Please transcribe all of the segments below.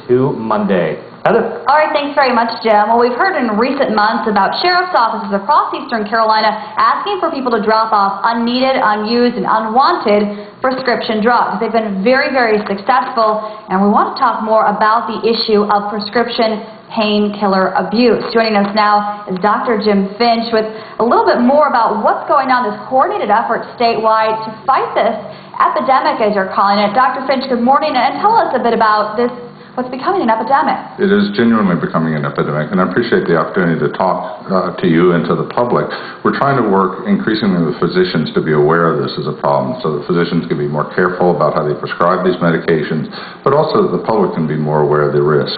to Monday. Heather? All right, thanks very much, Jim. Well, we've heard in recent months about sheriff's offices across Eastern Carolina asking for people to drop off unneeded, unused, and unwanted prescription drugs. They've been very, very successful, and we want to talk more about the issue of prescription painkiller abuse. Joining us now is Dr. Jim Finch with a little bit more about what's going on, this coordinated effort statewide to fight this epidemic, as you're calling it. Dr. Finch, good morning, and tell us a bit about this, what's becoming an epidemic. It is genuinely becoming an epidemic, and I appreciate the opportunity to talk to you and to the public. We're trying to work increasingly with physicians to be aware of this as a problem, so that physicians can be more careful about how they prescribe these medications, but also that the public can be more aware of the risk.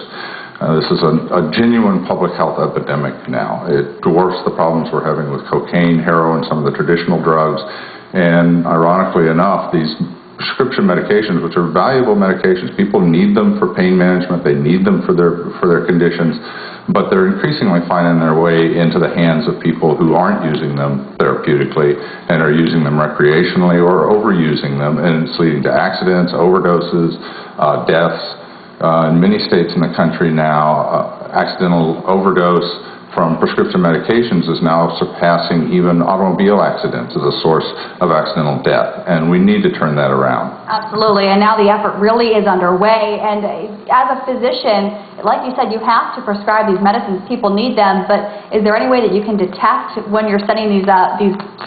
This is a genuine public health epidemic now. It dwarfs the problems we're having with cocaine, heroin, some of the traditional drugs, and ironically enough, these prescription medications, which are valuable medications, people need them for pain management, they need them for their conditions, but they're increasingly finding their way into the hands of people who aren't using them therapeutically and are using them recreationally or overusing them, and it's leading to accidents, overdoses, deaths. In many states in the country now, accidental overdose from prescription medications is now surpassing even automobile accidents as a source of accidental death, and we need to turn that around. Absolutely, and now the effort really is underway, and as a physician, like you said, you have to prescribe these medicines. People need them, but is there any way that you can detect when you're sending these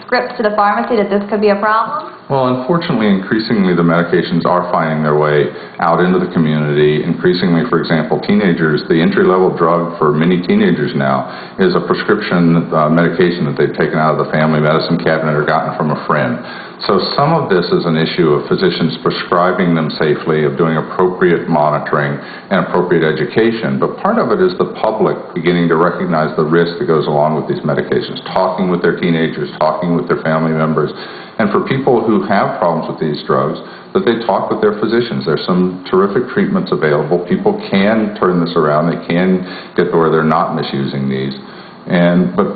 scripts to the pharmacy that this could be a problem? Well, unfortunately, increasingly the medications are finding their way out into the community. Increasingly, for example, teenagers, the entry-level drug for many teenagers now is a prescription medication that they've taken out of the family medicine cabinet or gotten from a friend. So some of this is an issue of physicians prescribing them safely, of doing appropriate monitoring and appropriate education. But part of it is the public beginning to recognize the risk that goes along with these medications, talking with their teenagers, talking with their family members. And for people who have problems with these drugs, that they talk with their physicians. There's some terrific treatments available. People can turn this around. They can get to where they're not misusing these. But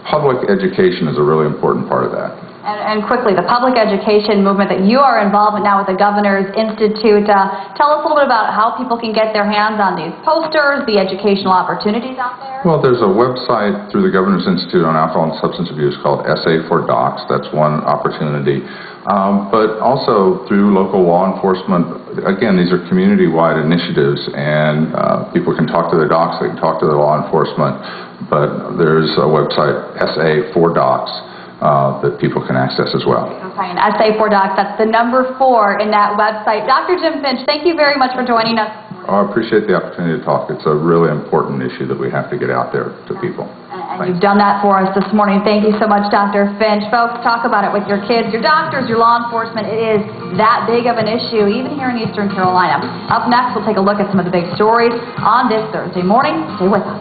public education is a really important part of that. And quickly, the public education movement that you are involved in now with the Governor's Institute, tell us a little bit about how people can get their hands on these posters, the educational opportunities out there. Well, there's a website through the Governor's Institute on Alcohol and Substance Abuse called SA for Docs. That's one opportunity. But also through local law enforcement. Again, these are community-wide initiatives, and people can talk to their docs, they can talk to their law enforcement, but there's a website, SA for Docs, that people can access as well. Okay, and SA4Docs, that's the number 4 in that website. Dr. Jim Finch, thank you very much for joining us. I appreciate the opportunity to talk. It's a really important issue that we have to get out there to people. And you've done that for us this morning. Thank you so much, Dr. Finch. Folks, talk about it with your kids, your doctors, your law enforcement. It is that big of an issue, even here in Eastern Carolina. Up next, we'll take a look at some of the big stories on this Thursday morning. Stay with us.